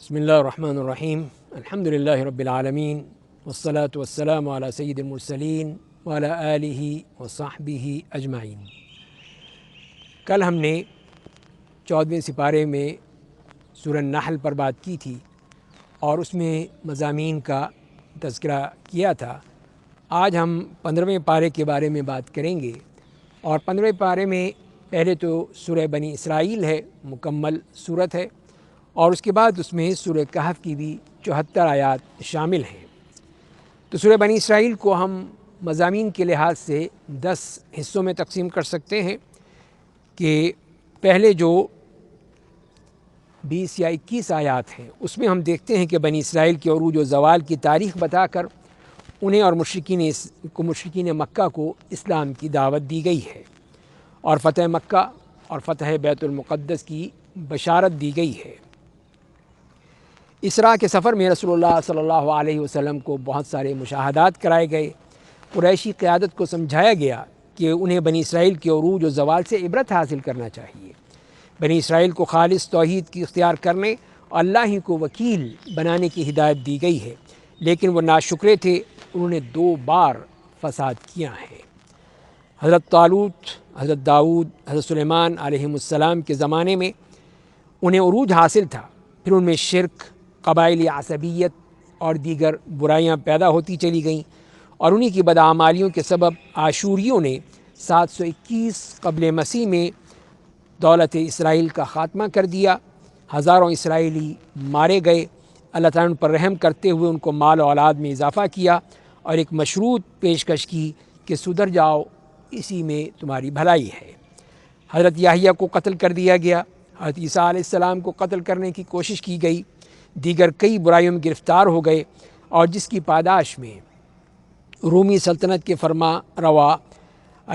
بسم اللہ الرحمن الرحیم الحمد للہ رب العالمین والصلاة والسلام علی سید المرسلین وعلی آلہ وصحبہ اجمعین۔ کل ہم نے 14ویں سپارے میں سورہ نحل پر بات کی تھی اور اس میں مضامین کا تذکرہ کیا تھا۔ آج ہم 15ویں پارے کے بارے میں بات کریں گے، اور 15ویں پارے میں پہلے تو سورہ بنی اسرائیل ہے، مکمل صورت ہے، اور اس کے بعد اس میں سورہ کہف کی بھی 74 آیات شامل ہیں۔ تو سورہ بنی اسرائیل کو ہم مضامین کے لحاظ سے 10 حصوں میں تقسیم کر سکتے ہیں کہ پہلے جو 20 یا 21 آیات ہیں اس میں ہم دیکھتے ہیں کہ بنی اسرائیل کے عروج و زوال کی تاریخ بتا کر انہیں اور مشرکین مکہ کو اسلام کی دعوت دی گئی ہے، اور فتح مکہ اور فتح بیت المقدس کی بشارت دی گئی ہے۔ اسراء کے سفر میں رسول اللہ صلی اللہ علیہ وسلم کو بہت سارے مشاہدات کرائے گئے۔ قریشی قیادت کو سمجھایا گیا کہ انہیں بنی اسرائیل کے عروج و زوال سے عبرت حاصل کرنا چاہیے۔ بنی اسرائیل کو خالص توحید کی اختیار کرنے اور اللہ ہی کو وکیل بنانے کی ہدایت دی گئی ہے، لیکن وہ ناشکرے تھے، انہوں نے 2 بار فساد کیا ہے۔ حضرت طالوت، حضرت داؤد، حضرت سلیمان علیہم السلام کے زمانے میں انہیں عروج حاصل تھا، پھر ان میں شرک، قبائلی عصبیت اور دیگر برائیاں پیدا ہوتی چلی گئیں، اور انہی کی بدعمالیوں کے سبب آشوریوں نے 721 قبل مسیح میں دولت اسرائیل کا خاتمہ کر دیا۔ ہزاروں اسرائیلی مارے گئے۔ اللہ تعالیٰ ان پر رحم کرتے ہوئے ان کو مال و اولاد میں اضافہ کیا اور ایک مشروط پیشکش کی کہ سدھر جاؤ، اسی میں تمہاری بھلائی ہے۔ حضرت یحییٰ کو قتل کر دیا گیا، حضرت عیسیٰ علیہ السلام کو قتل کرنے کی کوشش کی گئی، دیگر کئی برائیوں میں گرفتار ہو گئے، اور جس کی پاداش میں رومی سلطنت کے فرما روا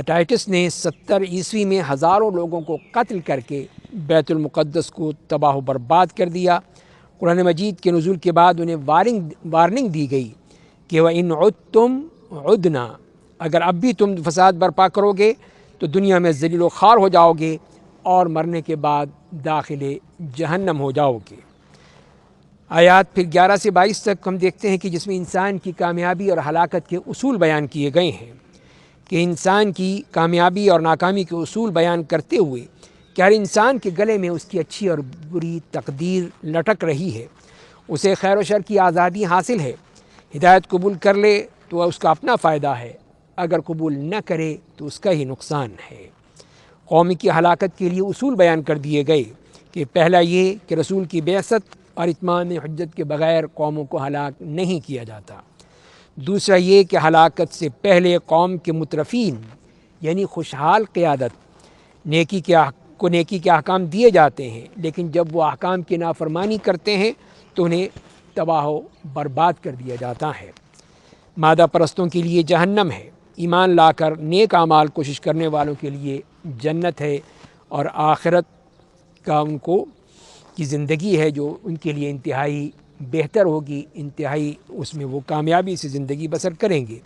ٹائٹس نے 70 عیسوی میں ہزاروں لوگوں کو قتل کر کے بیت المقدس کو تباہ و برباد کر دیا۔ قرآن مجید کے نزول کے بعد انہیں وارننگ دی گئی کہ وَإِنْ عُدْتُمْ عُدْنَا، اگر اب بھی تم فساد برپا کرو گے تو دنیا میں ذلیل و خوار ہو جاؤ گے اور مرنے کے بعد داخل جہنم ہو جاؤ گے۔ آیات پھر 11 سے 22 تک ہم دیکھتے ہیں کہ جس میں انسان کی کامیابی اور ہلاکت کے اصول بیان کیے گئے ہیں، کہ انسان کی کامیابی اور ناکامی کے اصول بیان کرتے ہوئے کہ ہر انسان کے گلے میں اس کی اچھی اور بری تقدیر لٹک رہی ہے، اسے خیر و شر کی آزادی حاصل ہے۔ ہدایت قبول کر لے تو اس کا اپنا فائدہ ہے، اگر قبول نہ کرے تو اس کا ہی نقصان ہے۔ قوم کی ہلاکت کے لیے اصول بیان کر دیے گئے کہ پہلا یہ کہ رسول کی بعثت اور اتمام حجت کے بغیر قوموں کو ہلاک نہیں کیا جاتا۔ دوسرا یہ کہ ہلاکت سے پہلے قوم کے مترفین یعنی خوشحال قیادت نیکی کے احکام دیے جاتے ہیں، لیکن جب وہ احکام کی نافرمانی کرتے ہیں تو انہیں تباہ و برباد کر دیا جاتا ہے۔ مادہ پرستوں کے لیے جہنم ہے، ایمان لا کر نیک اعمال کوشش کرنے والوں کے لیے جنت ہے، اور آخرت کا ان کو کی زندگی ہے جو ان کے لیے انتہائی بہتر ہوگی، انتہائی اس میں وہ کامیابی سے زندگی بسر کریں گے۔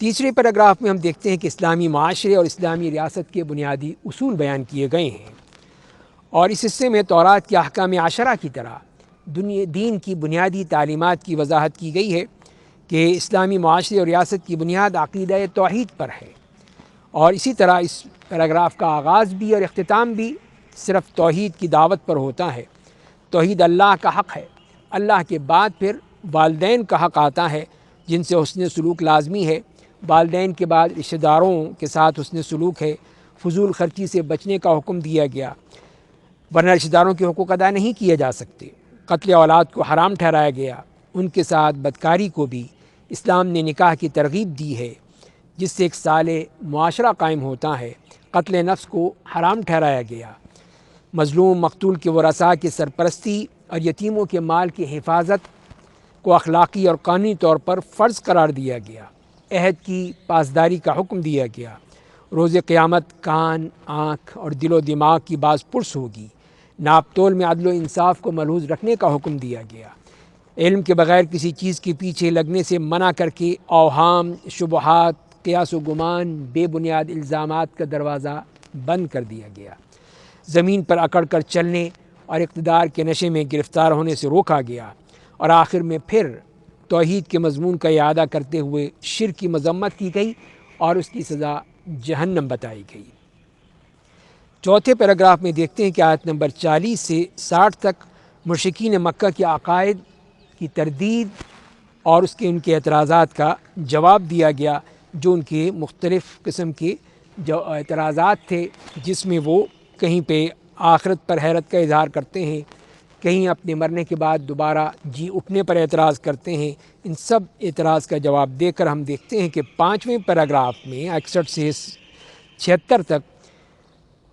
تیسرے پیراگراف میں ہم دیکھتے ہیں کہ اسلامی معاشرے اور اسلامی ریاست کے بنیادی اصول بیان کیے گئے ہیں، اور اس حصے میں تورات کے احکام عشرہ کی طرح دین کی بنیادی تعلیمات کی وضاحت کی گئی ہے کہ اسلامی معاشرے اور ریاست کی بنیاد عقیدہ توحید پر ہے، اور اسی طرح اس پیراگراف کا آغاز بھی اور اختتام بھی صرف توحید کی دعوت پر ہوتا ہے۔ توحید اللہ کا حق ہے، اللہ کے بعد پھر والدین کا حق آتا ہے جن سے حسن سلوک لازمی ہے، والدین کے بعد رشتہ داروں کے ساتھ حسن سلوک ہے، فضول خرچی سے بچنے کا حکم دیا گیا، ورنہ رشتہ داروں کے حقوق ادا نہیں کیے جا سکتے۔ قتل اولاد کو حرام ٹھہرایا گیا، ان کے ساتھ بدکاری کو بھی اسلام نے نکاح کی ترغیب دی ہے جس سے ایک صالح معاشرہ قائم ہوتا ہے۔ قتل نفس کو حرام ٹھہرایا گیا، مظلوم مقتول کے ورثاء کی سرپرستی اور یتیموں کے مال کی حفاظت کو اخلاقی اور قانونی طور پر فرض قرار دیا گیا، عہد کی پاسداری کا حکم دیا گیا۔ روز قیامت کان، آنکھ اور دل و دماغ کی باز پرس ہوگی۔ ناپ تول میں عدل و انصاف کو ملحوظ رکھنے کا حکم دیا گیا۔ علم کے بغیر کسی چیز کے پیچھے لگنے سے منع کر کے اوہام، شبہات، قیاس و گمان، بے بنیاد الزامات کا دروازہ بند کر دیا گیا۔ زمین پر اکڑ کر چلنے اور اقتدار کے نشے میں گرفتار ہونے سے روکا گیا، اور آخر میں پھر توحید کے مضمون کا اعادہ کرتے ہوئے شرک کی مذمت کی گئی اور اس کی سزا جہنم بتائی گئی۔ چوتھے پیراگراف میں دیکھتے ہیں کہ آیت نمبر 40 سے 60 تک مشرکین مکہ کے عقائد کی تردید اور ان کے اعتراضات کا جواب دیا گیا، جو ان کے مختلف قسم کے جو اعتراضات تھے، جس میں وہ کہیں پہ آخرت پر حیرت کا اظہار کرتے ہیں، کہیں اپنے مرنے کے بعد دوبارہ جی اٹھنے پر اعتراض کرتے ہیں۔ ان سب اعتراض کا جواب دے کر ہم دیکھتے ہیں کہ 5ویں پیراگراف میں 61 سے 76 تک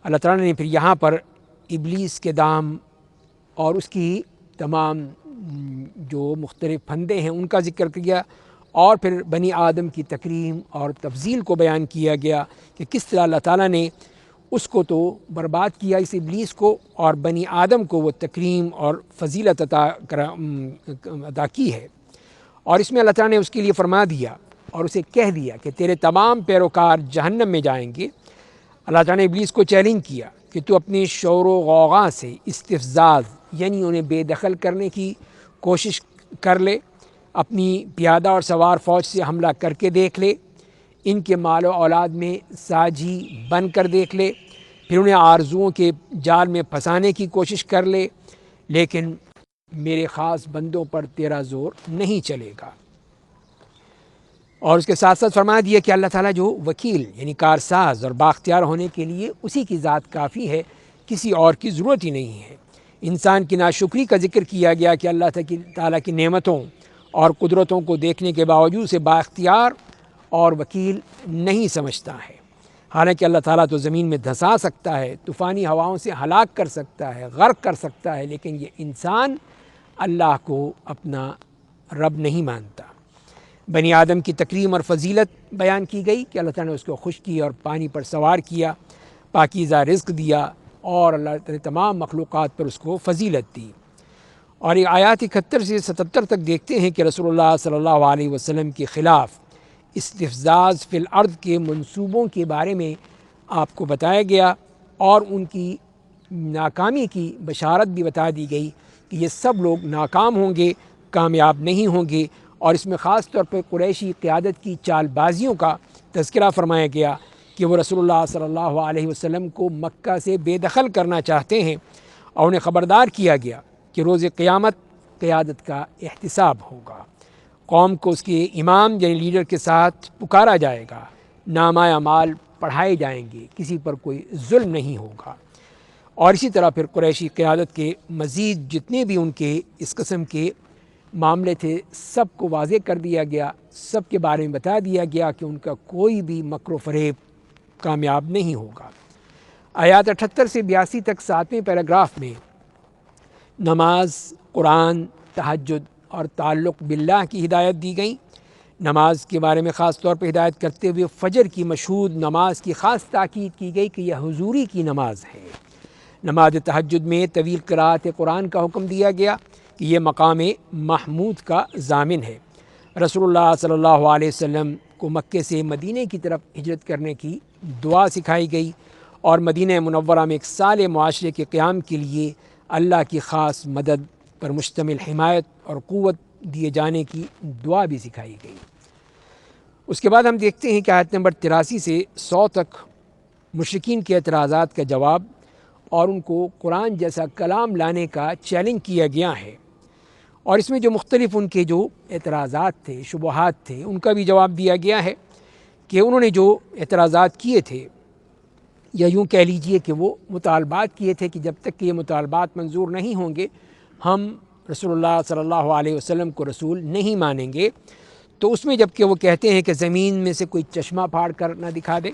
اللہ تعالیٰ نے پھر یہاں پر ابلیس کے دام اور اس کی تمام جو مختلف پھندے ہیں ان کا ذکر کیا، اور پھر بنی آدم کی تکریم اور تفضیل کو بیان کیا گیا کہ کس طرح اللہ تعالیٰ نے اس کو تو برباد کیا، اس ابلیس کو، اور بنی آدم کو وہ تکریم اور فضیلت عطا کی ہے۔ اور اس میں اللہ تعالیٰ نے اس کے لیے فرما دیا اور اسے کہہ دیا کہ تیرے تمام پیروکار جہنم میں جائیں گے۔ اللہ تعالیٰ نے ابلیس کو چیلنج کیا کہ تو اپنی شور و غوغا سے استفزاز یعنی انہیں بے دخل کرنے کی کوشش کر لے، اپنی پیادہ اور سوار فوج سے حملہ کر کے دیکھ لے، ان کے مال و اولاد میں ساجھی بن کر دیکھ لے، پھر انہیں آرزوؤں کے جال میں پھنسانے کی کوشش کر لے، لیکن میرے خاص بندوں پر تیرا زور نہیں چلے گا۔ اور اس کے ساتھ ساتھ فرما دیا کہ اللہ تعالیٰ جو وکیل یعنی کارساز اور بااختیار ہونے کے لیے اسی کی ذات کافی ہے، کسی اور کی ضرورت ہی نہیں ہے۔ انسان کی ناشکری کا ذکر کیا گیا کہ اللہ تعالیٰ کی نعمتوں اور قدرتوں کو دیکھنے کے باوجود سے بااختیار اور وکیل نہیں سمجھتا ہے۔ حالانکہ اللہ تعالیٰ تو زمین میں دھسا سکتا ہے، طوفانی ہواؤں سے ہلاک کر سکتا ہے، غرق کر سکتا ہے، لیکن یہ انسان اللہ کو اپنا رب نہیں مانتا۔ بنی آدم کی تکریم اور فضیلت بیان کی گئی کہ اللہ تعالیٰ نے اس کو خشکی اور پانی پر سوار کیا، پاکیزہ رزق دیا، اور اللہ تعالیٰ نے تمام مخلوقات پر اس کو فضیلت دی۔ اور یہ آیات 71 سے 77 تک دیکھتے ہیں کہ رسول اللہ صلی اللہ علیہ وسلم کے خلاف استفزاز فی الارض کے منصوبوں کے بارے میں آپ کو بتایا گیا، اور ان کی ناکامی کی بشارت بھی بتا دی گئی کہ یہ سب لوگ ناکام ہوں گے، کامیاب نہیں ہوں گے، اور اس میں خاص طور پر قریشی قیادت کی چال بازیوں کا تذکرہ فرمایا گیا کہ وہ رسول اللہ صلی اللہ علیہ وسلم کو مکہ سے بے دخل کرنا چاہتے ہیں، اور انہیں خبردار کیا گیا کہ روز قیامت قیادت کا احتساب ہوگا، قوم کو اس کے امام یعنی لیڈر کے ساتھ پکارا جائے گا، نامہ اعمال پڑھائے جائیں گے، کسی پر کوئی ظلم نہیں ہوگا۔ اور اسی طرح پھر قریشی قیادت کے مزید جتنے بھی ان کے اس قسم کے معاملے تھے سب کو واضح کر دیا گیا، سب کے بارے میں بتا دیا گیا کہ ان کا کوئی بھی مکر و فریب کامیاب نہیں ہوگا۔ آیات 78 سے 82 تک 7ویں پیراگراف میں نماز، قرآن، تہجد اور تعلق باللہ کی ہدایت دی گئی۔ نماز کے بارے میں خاص طور پہ ہدایت کرتے ہوئے فجر کی مشہود نماز کی خاص تاکید کی گئی کہ یہ حضوری کی نماز ہے۔ نماز تہجد میں طویل قرأت قرآن کا حکم دیا گیا کہ یہ مقام محمود کا ضامن ہے۔ رسول اللہ صلی اللہ علیہ وسلم کو مکے سے مدینہ کی طرف ہجرت کرنے کی دعا سکھائی گئی، اور مدینہ منورہ میں ایک صالح معاشرے کے قیام کے لیے اللہ کی خاص مدد پر مشتمل حمایت اور قوت دیے جانے کی دعا بھی سکھائی گئی۔ اس کے بعد ہم دیکھتے ہیں کہ آیت نمبر 83 سے 100 تک مشرکین کے اعتراضات کا جواب اور ان کو قرآن جیسا کلام لانے کا چیلنج کیا گیا ہے، اور اس میں جو مختلف ان کے جو اعتراضات تھے، شبہات تھے، ان کا بھی جواب دیا گیا ہے کہ انہوں نے جو اعتراضات کیے تھے، یا یوں کہہ لیجئے کہ وہ مطالبات کیے تھے کہ جب تک کہ یہ مطالبات منظور نہیں ہوں گے ہم رسول اللہ صلی اللہ علیہ وسلم کو رسول نہیں مانیں گے۔ تو اس میں جب کہ وہ کہتے ہیں کہ زمین میں سے کوئی چشمہ پھاڑ کر نہ دکھا دے،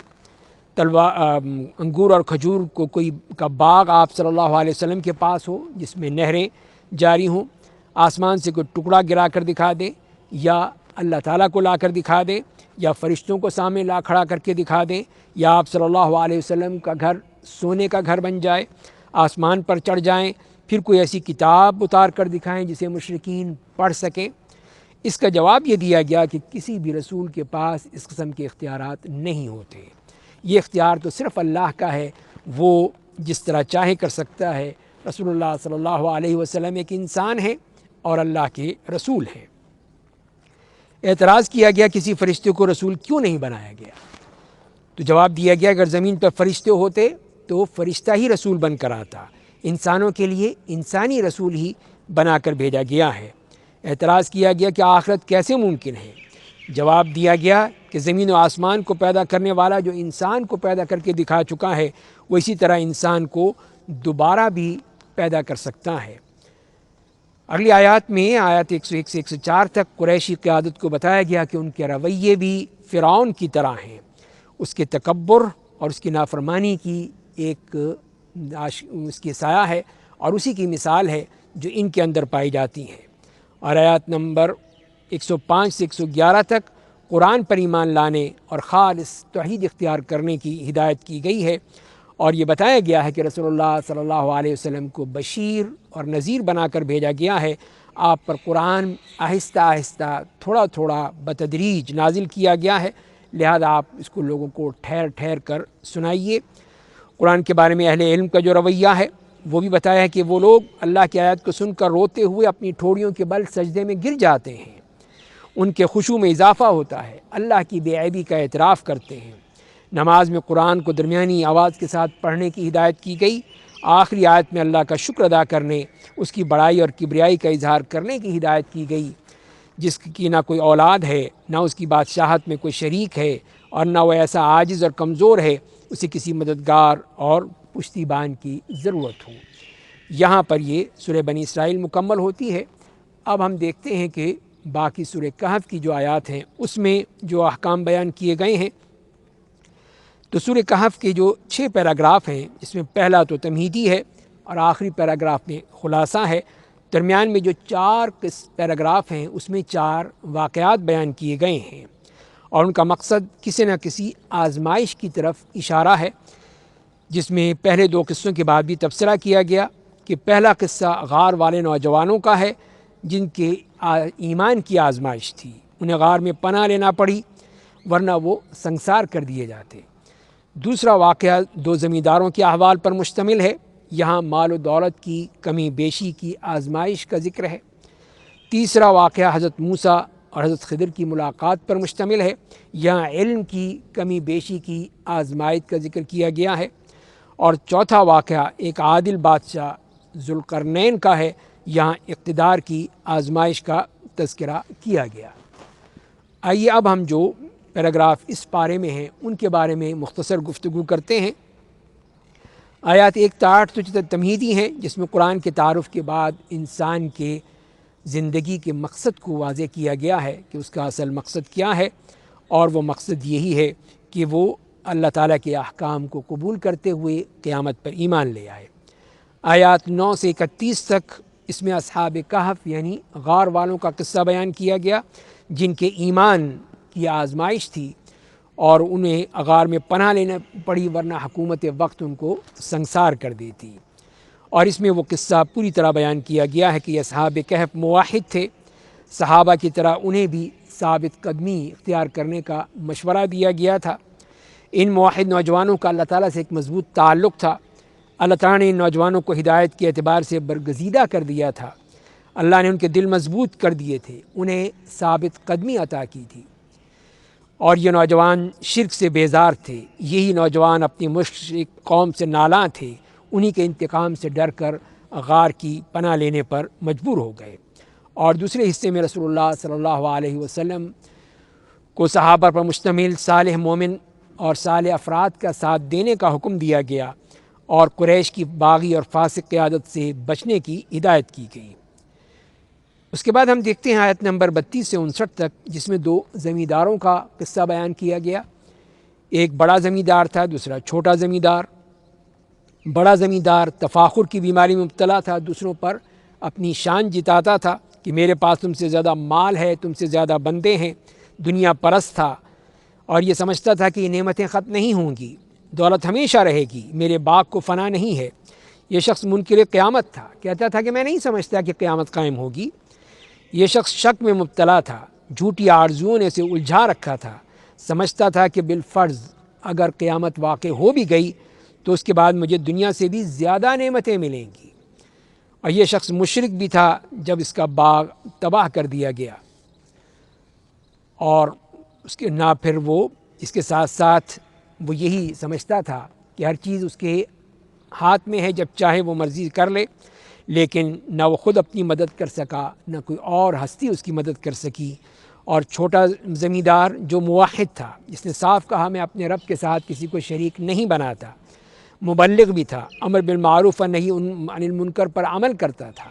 انگور اور کھجور کو کوئی کا باغ آپ صلی اللہ علیہ وسلم کے پاس ہو جس میں نہریں جاری ہوں، آسمان سے کوئی ٹکڑا گرا کر دکھا دے، یا اللہ تعالیٰ کو لا کر دکھا دے، یا فرشتوں کو سامنے لا کھڑا کر کے دکھا دیں، یا آپ صلی اللہ علیہ وسلم کا گھر سونے کا گھر بن جائے، آسمان پر چڑھ جائیں، پھر کوئی ایسی کتاب اتار کر دکھائیں جسے مشرکین پڑھ سکیں۔ اس کا جواب یہ دیا گیا کہ کسی بھی رسول کے پاس اس قسم کے اختیارات نہیں ہوتے، یہ اختیار تو صرف اللہ کا ہے، وہ جس طرح چاہے کر سکتا ہے، رسول اللہ صلی اللہ علیہ وسلم ایک انسان ہیں اور اللہ کے رسول ہیں۔ اعتراض کیا گیا کسی فرشتے کو رسول کیوں نہیں بنایا گیا؟ تو جواب دیا گیا اگر زمین پر فرشتے ہوتے تو فرشتہ ہی رسول بن کر آتا، انسانوں کے لیے انسانی رسول ہی بنا کر بھیجا گیا ہے۔ اعتراض کیا گیا کہ آخرت کیسے ممکن ہے؟ جواب دیا گیا کہ زمین و آسمان کو پیدا کرنے والا جو انسان کو پیدا کر کے دکھا چکا ہے وہ اسی طرح انسان کو دوبارہ بھی پیدا کر سکتا ہے۔ اگلی آیات میں آیات 101 سے 104 تک قریشی قیادت کو بتایا گیا کہ ان کے رویے بھی فرعون کی طرح ہیں، اس کے تکبر اور اس کی نافرمانی کی ایک اس کی سایہ ہے اور اسی کی مثال ہے جو ان کے اندر پائی جاتی ہیں۔ اور آیات نمبر 105 سے 111 تک قرآن پر ایمان لانے اور خالص توحید اختیار کرنے کی ہدایت کی گئی ہے، اور یہ بتایا گیا ہے کہ رسول اللہ صلی اللہ علیہ وسلم کو بشیر اور نذیر بنا کر بھیجا گیا ہے۔ آپ پر قرآن آہستہ آہستہ تھوڑا تھوڑا بتدریج نازل کیا گیا ہے، لہذا آپ اس کو لوگوں کو ٹھہر ٹھہر کر سنائیے۔ قرآن کے بارے میں اہل علم کا جو رویہ ہے وہ بھی بتایا ہے کہ وہ لوگ اللہ کی آیت کو سن کر روتے ہوئے اپنی ٹھوڑیوں کے بل سجدے میں گر جاتے ہیں، ان کے خشوع میں اضافہ ہوتا ہے، اللہ کی بے عیبی کا اعتراف کرتے ہیں۔ نماز میں قرآن کو درمیانی آواز کے ساتھ پڑھنے کی ہدایت کی گئی۔ آخری آیت میں اللہ کا شکر ادا کرنے، اس کی بڑائی اور کبریائی کا اظہار کرنے کی ہدایت کی گئی، جس کی نہ کوئی اولاد ہے، نہ اس کی بادشاہت میں کوئی شریک ہے، اور نہ وہ ایسا عاجز اور کمزور ہے اسے کسی مددگار اور پشتیبان کی ضرورت ہو۔ یہاں پر یہ سورہ بنی اسرائیل مکمل ہوتی ہے۔ اب ہم دیکھتے ہیں کہ باقی سورہ کہف کی جو آیات ہیں اس میں جو احکام بیان کیے گئے ہیں۔ تو سورہ کہف کے جو 6 پیراگراف ہیں، اس میں پہلا تو تمہیدی ہے اور آخری پیراگراف میں خلاصہ ہے۔ درمیان میں جو 4 پیراگراف ہیں اس میں 4 واقعات بیان کیے گئے ہیں، اور ان کا مقصد کسی نہ کسی آزمائش کی طرف اشارہ ہے، جس میں پہلے 2 قصوں کے بعد بھی تبصرہ کیا گیا کہ پہلا قصہ غار والے نوجوانوں کا ہے جن کے ایمان کی آزمائش تھی، انہیں غار میں پناہ لینا پڑی ورنہ وہ سنسار کر دیے جاتے۔ دوسرا واقعہ 2 زمینداروں کے احوال پر مشتمل ہے، یہاں مال و دولت کی کمی بیشی کی آزمائش کا ذکر ہے۔ تیسرا واقعہ حضرت موسیٰ اور حضرت خضر کی ملاقات پر مشتمل ہے، یہاں علم کی کمی بیشی کی آزمائش کا ذکر کیا گیا ہے۔ اور چوتھا واقعہ ایک عادل بادشاہ ذوالقرنین کا ہے، یہاں اقتدار کی آزمائش کا تذکرہ کیا گیا۔ آئیے اب ہم جو پیراگراف اس پارے میں ہیں ان کے بارے میں مختصر گفتگو کرتے ہیں۔ آیات 1 تا 8 تو تمہیدی ہیں، جس میں قرآن کے تعارف کے بعد انسان کے زندگی کے مقصد کو واضح کیا گیا ہے کہ اس کا اصل مقصد کیا ہے، اور وہ مقصد یہی ہے کہ وہ اللہ تعالیٰ کے احکام کو قبول کرتے ہوئے قیامت پر ایمان لے آئے۔ آیات 9 سے 31 تک اس میں اصحاب کہف یعنی غار والوں کا قصہ بیان کیا گیا، جن کے ایمان کی آزمائش تھی اور انہیں غار میں پناہ لینا پڑی ورنہ حکومت وقت ان کو سنسار کر دیتی۔ اور اس میں وہ قصہ پوری طرح بیان کیا گیا ہے کہ یہ اصحاب کہف موحد تھے، صحابہ کی طرح انہیں بھی ثابت قدمی اختیار کرنے کا مشورہ دیا گیا تھا۔ ان موحد نوجوانوں کا اللہ تعالیٰ سے ایک مضبوط تعلق تھا، اللہ تعالیٰ نے ان نوجوانوں کو ہدایت کے اعتبار سے برگزیدہ کر دیا تھا، اللہ نے ان کے دل مضبوط کر دیے تھے، انہیں ثابت قدمی عطا کی تھی، اور یہ نوجوان شرک سے بیزار تھے۔ یہی نوجوان اپنی مشرک قوم سے نالاں تھے، انہی کے انتقام سے ڈر کر غار کی پناہ لینے پر مجبور ہو گئے۔ اور دوسرے حصے میں رسول اللہ صلی اللہ علیہ وسلم کو صحابہ پر مشتمل صالح مومن اور صالح افراد کا ساتھ دینے کا حکم دیا گیا، اور قریش کی باغی اور فاسق قیادت سے بچنے کی ہدایت کی گئی۔ اس کے بعد ہم دیکھتے ہیں آیت نمبر 32 سے 59 تک، جس میں 2 زمینداروں کا قصہ بیان کیا گیا۔ ایک بڑا زمیندار تھا، دوسرا چھوٹا زمیندار۔ بڑا زمیندار تفاخر کی بیماری میں مبتلا تھا، دوسروں پر اپنی شان جتاتا تھا کہ میرے پاس تم سے زیادہ مال ہے، تم سے زیادہ بندے ہیں، دنیا پرست تھا، اور یہ سمجھتا تھا کہ یہ نعمتیں ختم نہیں ہوں گی، دولت ہمیشہ رہے گی، میرے باغ کو فنا نہیں ہے۔ یہ شخص منکر قیامت تھا، کہتا تھا کہ میں نہیں سمجھتا کہ قیامت قائم ہوگی۔ یہ شخص شک میں مبتلا تھا، جھوٹی آرزوؤں نے اسے الجھا رکھا تھا، سمجھتا تھا کہ بالفرض اگر قیامت واقع ہو بھی گئی تو اس کے بعد مجھے دنیا سے بھی زیادہ نعمتیں ملیں گی۔ اور یہ شخص مشرک بھی تھا جب اس کا باغ تباہ کر دیا گیا، اور اس کے نہ پھر وہ اس کے ساتھ ساتھ وہ یہی سمجھتا تھا کہ ہر چیز اس کے ہاتھ میں ہے، جب چاہے وہ مرضی کر لے، لیکن نہ وہ خود اپنی مدد کر سکا، نہ کوئی اور ہستی اس کی مدد کر سکی۔ اور چھوٹا زمیندار جو موحد تھا، جس نے صاف کہا میں اپنے رب کے ساتھ کسی کو شریک نہیں بناتا، مبلغ بھی تھا، امر بالمعروف و نہی عن المنکر پر عمل کرتا تھا،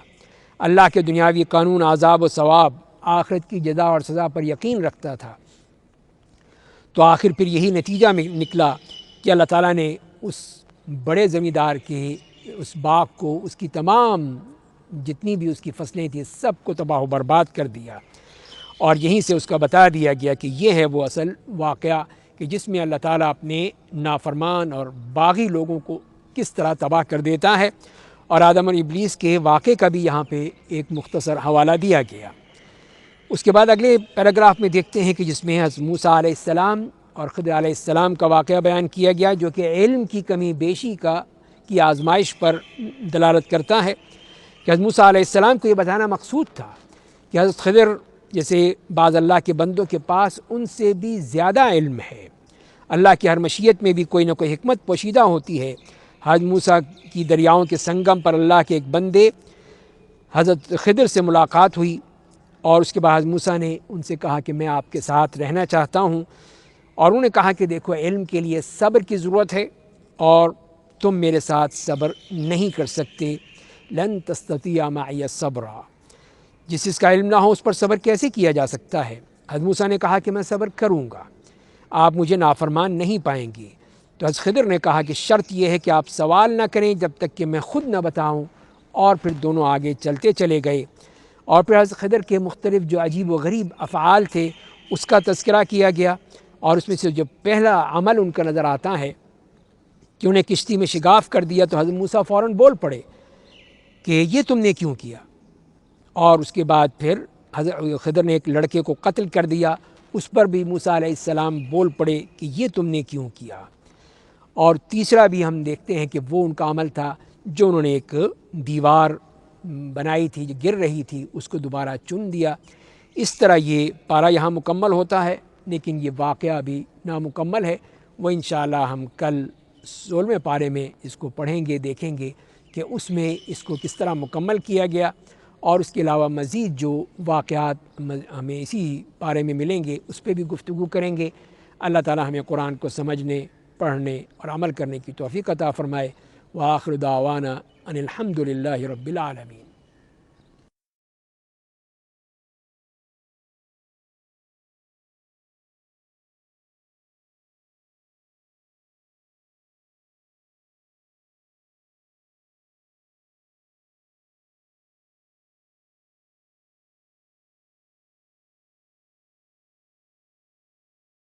اللہ کے دنیاوی قانون، عذاب و ثواب، آخرت کی جزا اور سزا پر یقین رکھتا تھا، تو آخر پھر یہی نتیجہ میں نکلا کہ اللہ تعالیٰ نے اس بڑے زمیندار کے اس باغ کو، اس کی تمام جتنی بھی اس کی فصلیں تھیں، سب کو تباہ و برباد کر دیا۔ اور یہیں سے اس کا بتا دیا گیا کہ یہ ہے وہ اصل واقعہ کہ جس میں اللہ تعالیٰ اپنے نافرمان اور باغی لوگوں کو کس طرح تباہ کر دیتا ہے۔ اور آدم اور ابلیس کے واقعے کا بھی یہاں پہ ایک مختصر حوالہ دیا گیا۔ اس کے بعد اگلے پیراگراف میں دیکھتے ہیں کہ جس میں حضرت موسیٰ علیہ السلام اور خضر علیہ السلام کا واقعہ بیان کیا گیا، جو کہ علم کی کمی بیشی کی آزمائش پر دلالت کرتا ہے کہ حضرت موسیٰ علیہ السلام کو یہ بتانا مقصود تھا کہ حضرت خضر جیسے بعض اللہ کے بندوں کے پاس ان سے بھی زیادہ علم ہے، اللہ کی ہر مشیت میں بھی کوئی نہ کوئی حکمت پوشیدہ ہوتی ہے۔ حضرت موسیٰ کی دریاؤں کے سنگم پر اللہ کے ایک بندے حضرت خضر سے ملاقات ہوئی، اور اس کے بعد حضرت موسیٰ نے ان سے کہا کہ میں آپ کے ساتھ رہنا چاہتا ہوں، اور انہوں نے کہا کہ دیکھو علم کے لیے صبر کی ضرورت ہے، اور تم میرے ساتھ صبر نہیں کر سکتے، لن تستطیع معی صبرا، جس کا علم نہ ہو اس پر صبر کیسے کیا جا سکتا ہے۔ حضرت موسیٰ نے کہا کہ میں صبر کروں گا، آپ مجھے نافرمان نہیں پائیں گے۔ تو حضرت خضر نے کہا کہ شرط یہ ہے کہ آپ سوال نہ کریں جب تک کہ میں خود نہ بتاؤں، اور پھر دونوں آگے چلتے چلے گئے۔ اور پھر حضرت خضر کے مختلف جو عجیب و غریب افعال تھے اس کا تذکرہ کیا گیا، اور اس میں سے جو پہلا عمل ان کا نظر آتا ہے کہ انہیں کشتی میں شگاف کر دیا، تو حضرت موسیٰ فوراً بول پڑے کہ یہ تم نے کیوں کیا، اور اس کے بعد پھر حضرت خضر نے ایک لڑکے کو قتل کر دیا، اس پر بھی موسیٰ علیہ السلام بول پڑے کہ یہ تم نے کیوں کیا۔ اور تیسرا بھی ہم دیکھتے ہیں کہ وہ ان کا عمل تھا جو انہوں نے ایک دیوار بنائی تھی جو گر رہی تھی، اس کو دوبارہ چن دیا۔ اس طرح یہ پارہ یہاں مکمل ہوتا ہے، لیکن یہ واقعہ بھی نامکمل ہے، وہ انشاءاللہ ہم کل 16ویں پارے میں اس کو پڑھیں گے، دیکھیں گے کہ اس میں اس کو کس طرح مکمل کیا گیا، اور اس کے علاوہ مزید جو واقعات ہمیں اسی پارے میں ملیں گے اس پہ بھی گفتگو کریں گے۔ اللہ تعالی ہمیں قرآن کو سمجھنے، پڑھنے اور عمل کرنے کی توفیق عطا فرمائے۔ وآخر دعوانا ان الحمد للہ رب العالمین۔